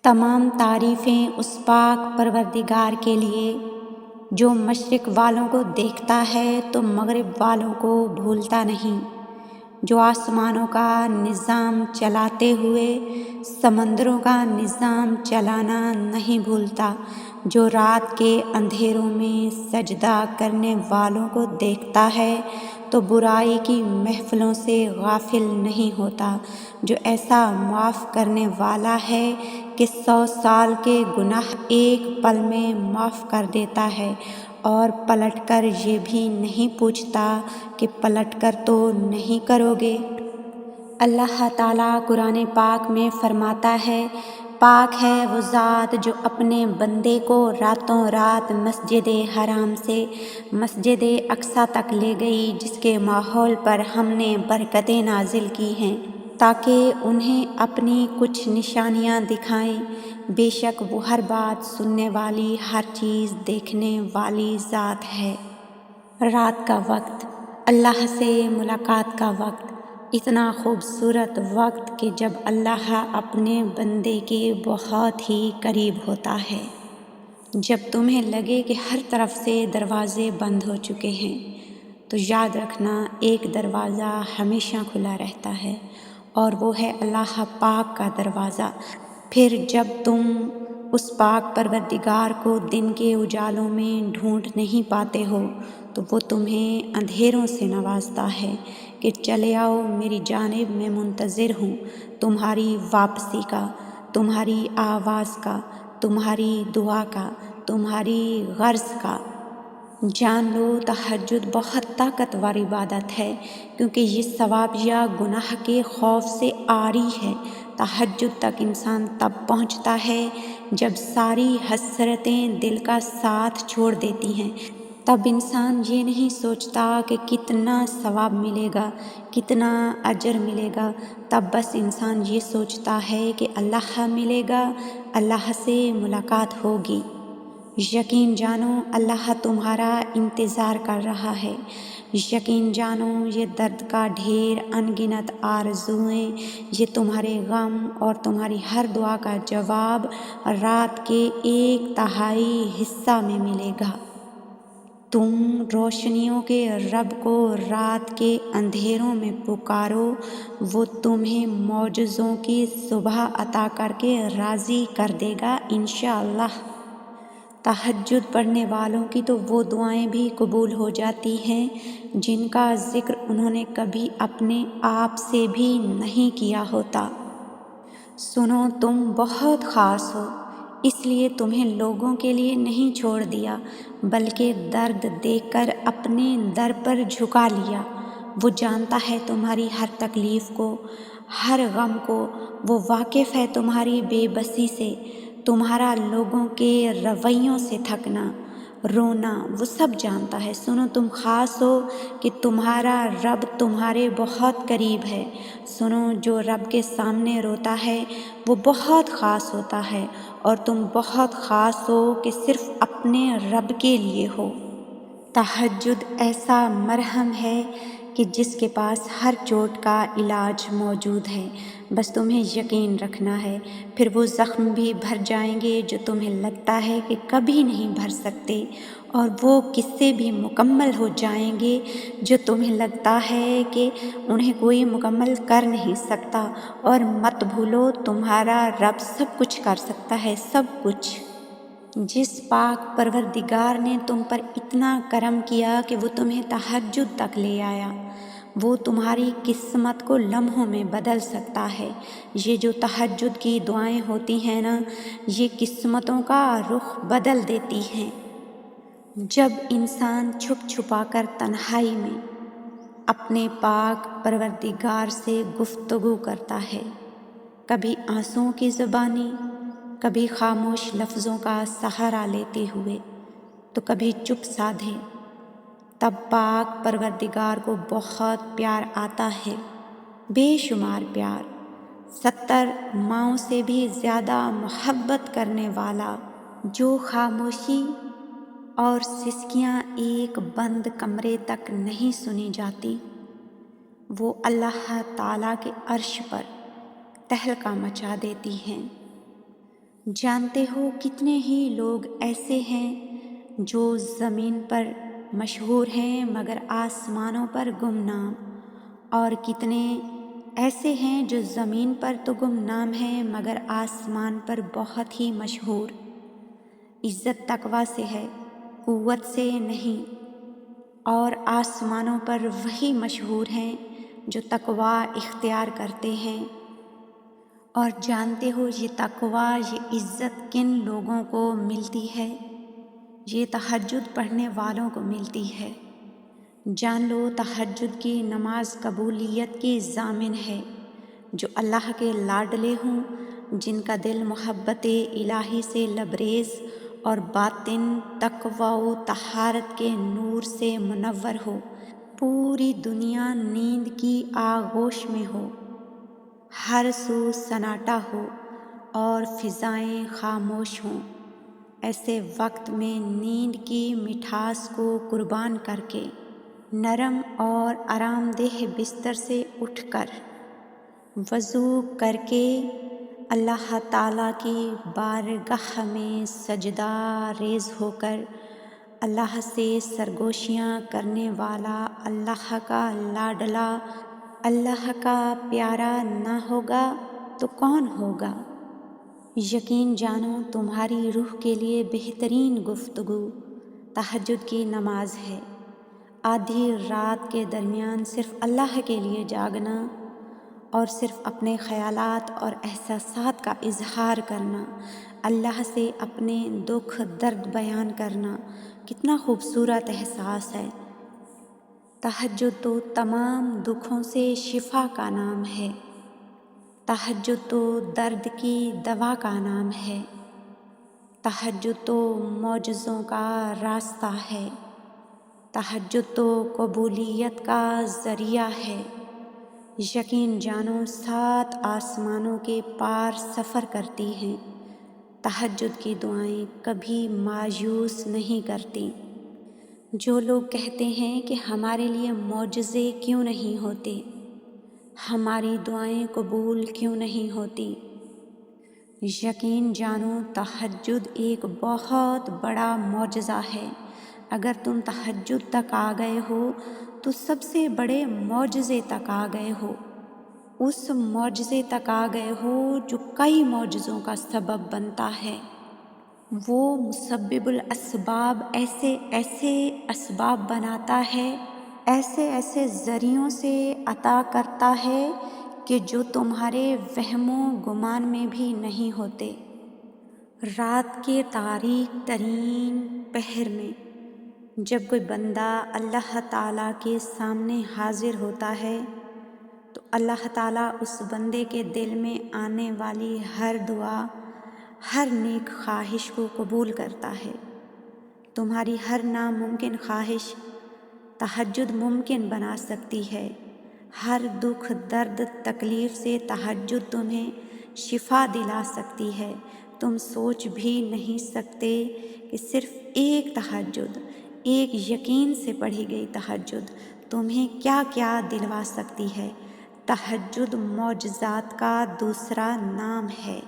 تمام تعریفیں اس پاک پروردگار کے لیے جو مشرق والوں کو دیکھتا ہے تو مغرب والوں کو بھولتا نہیں، جو آسمانوں کا نظام چلاتے ہوئے سمندروں کا نظام چلانا نہیں بھولتا، جو رات کے اندھیروں میں سجدہ کرنے والوں کو دیکھتا ہے تو برائی کی محفلوں سے غافل نہیں ہوتا، جو ایسا معاف کرنے والا ہے کہ 100 سال کے گناہ ایک پل میں معاف کر دیتا ہے اور پلٹ کر یہ بھی نہیں پوچھتا کہ پلٹ کر تو نہیں کرو گے۔ اللہ تعالیٰ قرآن پاک میں فرماتا ہے، پاک ہے وہ ذات جو اپنے بندے کو راتوں رات مسجد حرام سے مسجد اقصیٰ تک لے گئی، جس کے ماحول پر ہم نے برکتیں نازل کی ہیں تاکہ انہیں اپنی کچھ نشانیاں دکھائیں۔ بے شک وہ ہر بات سننے والی، ہر چیز دیکھنے والی ذات ہے۔ رات کا وقت، اللہ سے ملاقات کا وقت، اتنا خوبصورت وقت کہ جب اللہ اپنے بندے کے بہت ہی قریب ہوتا ہے، جب تمہیں لگے کہ ہر طرف سے دروازے بند ہو چکے ہیں تو یاد رکھنا ایک دروازہ ہمیشہ کھلا رہتا ہے اور وہ ہے اللہ پاک کا دروازہ۔ پھر جب تم اس پاک پروردگار کو دن کے اجالوں میں ڈھونڈ نہیں پاتے ہو تو وہ تمہیں اندھیروں سے نوازتا ہے کہ چلے آؤ میری جانب، میں منتظر ہوں تمہاری واپسی کا، تمہاری آواز کا، تمہاری دعا کا، تمہاری غرض کا۔ جان لو تہجد بہت طاقتور عبادت ہے، کیونکہ یہ ثواب یا گناہ کے خوف سے عاری ہے۔ تہجد تک انسان تب پہنچتا ہے جب ساری حسرتیں دل کا ساتھ چھوڑ دیتی ہیں۔ تب انسان یہ نہیں سوچتا کہ کتنا ثواب ملے گا، کتنا اجر ملے گا، تب بس انسان یہ سوچتا ہے کہ اللہ ملے گا، اللہ سے ملاقات ہوگی۔ یقین جانو اللہ تمہارا انتظار کر رہا ہے، یقین جانو یہ درد کا ڈھیر، ان گنت آرزوئیں، یہ تمہارے غم اور تمہاری ہر دعا کا جواب رات کے 1/3 حصہ میں ملے گا۔ تم روشنیوں کے رب کو رات کے اندھیروں میں پکارو، وہ تمہیں معجزوں کی صبح عطا کر کے راضی کر دے گا انشاءاللہ۔ تہجد پڑھنے والوں کی تو وہ دعائیں بھی قبول ہو جاتی ہیں جن کا ذکر انہوں نے کبھی اپنے آپ سے بھی نہیں کیا ہوتا۔ سنو تم بہت خاص ہو، اس لیے تمہیں لوگوں کے لیے نہیں چھوڑ دیا بلکہ درد دیکھ کر اپنے در پر جھکا لیا۔ وہ جانتا ہے تمہاری ہر تکلیف کو، ہر غم کو، وہ واقف ہے تمہاری بے بسی سے، تمہارا لوگوں کے رویوں سے تھکنا، رونا، وہ سب جانتا ہے۔ سنو تم خاص ہو کہ تمہارا رب تمہارے بہت قریب ہے۔ سنو جو رب کے سامنے روتا ہے وہ بہت خاص ہوتا ہے، اور تم بہت خاص ہو کہ صرف اپنے رب کے لیے ہو۔ تہجد ایسا مرہم ہے کہ جس کے پاس ہر چوٹ کا علاج موجود ہے، بس تمہیں یقین رکھنا ہے، پھر وہ زخم بھی بھر جائیں گے جو تمہیں لگتا ہے کہ کبھی نہیں بھر سکتے، اور وہ قصے بھی مکمل ہو جائیں گے جو تمہیں لگتا ہے کہ انہیں کوئی مکمل کر نہیں سکتا، اور مت بھولو تمہارا رب سب کچھ کر سکتا ہے، سب کچھ۔ جس پاک پروردگار نے تم پر اتنا کرم کیا کہ وہ تمہیں تہجد تک لے آیا، وہ تمہاری قسمت کو لمحوں میں بدل سکتا ہے۔ یہ جو تہجد کی دعائیں ہوتی ہیں نا، یہ قسمتوں کا رخ بدل دیتی ہیں۔ جب انسان چھپ چھپا کر تنہائی میں اپنے پاک پروردگار سے گفتگو کرتا ہے، کبھی آنسوؤں کی زبانی، کبھی خاموش لفظوں کا سہارا لیتے ہوئے، تو کبھی چپ سادھے، تب پاک پروردگار کو بہت پیار آتا ہے، بے شمار پیار، 70 ماؤں سے بھی زیادہ محبت کرنے والا، جو خاموشی اور سسکیاں ایک بند کمرے تک نہیں سنی جاتی، وہ اللہ تعالیٰ کے عرش پر تہلکہ مچا دیتی ہیں۔ جانتے ہو کتنے ہی لوگ ایسے ہیں جو زمین پر مشہور ہیں مگر آسمانوں پر گمنام، اور کتنے ایسے ہیں جو زمین پر تو گمنام ہیں مگر آسمان پر بہت ہی مشہور۔ عزت تقویٰ سے ہے، قوت سے نہیں، اور آسمانوں پر وہی مشہور ہیں جو تقویٰ اختیار کرتے ہیں۔ اور جانتے ہو یہ تقویٰ، یہ عزت کن لوگوں کو ملتی ہے؟ یہ تہجد پڑھنے والوں کو ملتی ہے۔ جان لو تہجد کی نماز قبولیت کی ضامن ہے۔ جو اللہ کے لاڈلے ہوں، جن کا دل محبت الہی سے لبریز اور باطن تقویٰ و طہارت کے نور سے منور ہو، پوری دنیا نیند کی آغوش میں ہو، ہر سو سناٹا ہو اور فضائیں خاموش ہوں، ایسے وقت میں نیند کی مٹھاس کو قربان کر کے نرم اور آرام دہ بستر سے اٹھ کر وضو کر کے اللہ تعالیٰ کی بارگاہ میں سجدہ ریز ہو کر اللہ سے سرگوشیاں کرنے والا اللہ کا لاڈلا، اللہ کا پیارا نہ ہوگا تو کون ہوگا؟ یقین جانو تمہاری روح کے لیے بہترین گفتگو تہجد کی نماز ہے۔ آدھی رات کے درمیان صرف اللہ کے لیے جاگنا اور صرف اپنے خیالات اور احساسات کا اظہار کرنا، اللہ سے اپنے دکھ درد بیان کرنا کتنا خوبصورت احساس ہے۔ تہجد تو تمام دکھوں سے شفا کا نام ہے۔ تہجد تو درد کی دوا کا نام ہے۔ تہجد تو معجزوں کا راستہ ہے۔ تہجد تو قبولیت کا ذریعہ ہے۔ یقین جانو 7 آسمانوں کے پار سفر کرتی ہیں۔ تہجد کی دعائیں کبھی مایوس نہیں کرتی۔ جو لوگ کہتے ہیں کہ ہمارے لیے معجزے کیوں نہیں ہوتے، ہماری دعائیں قبول کیوں نہیں ہوتی، یقین جانو تہجد ایک بہت بڑا معجزہ ہے۔ اگر تم تہجد تک آ گئے ہو تو سب سے بڑے معجزے تک آ گئے ہو، اس معجزے تک آ گئے ہو جو کئی معجزوں کا سبب بنتا ہے۔ وہ مسبب الاسباب ایسے ایسے اسباب بناتا ہے، ایسے ایسے ذریعوں سے عطا کرتا ہے کہ جو تمہارے وہم و گمان میں بھی نہیں ہوتے۔ رات کے تاریک ترین پہر میں جب کوئی بندہ اللہ تعالیٰ کے سامنے حاضر ہوتا ہے تو اللہ تعالیٰ اس بندے کے دل میں آنے والی ہر دعا، ہر نیک خواہش کو قبول کرتا ہے۔ تمہاری ہر ناممکن خواہش تہجد ممکن بنا سکتی ہے۔ ہر دکھ درد تکلیف سے تہجد تمہیں شفا دلا سکتی ہے۔ تم سوچ بھی نہیں سکتے کہ صرف ایک تہجد، ایک یقین سے پڑھی گئی تہجد تمہیں کیا کیا دلوا سکتی ہے۔ تہجد معجزات کا دوسرا نام ہے۔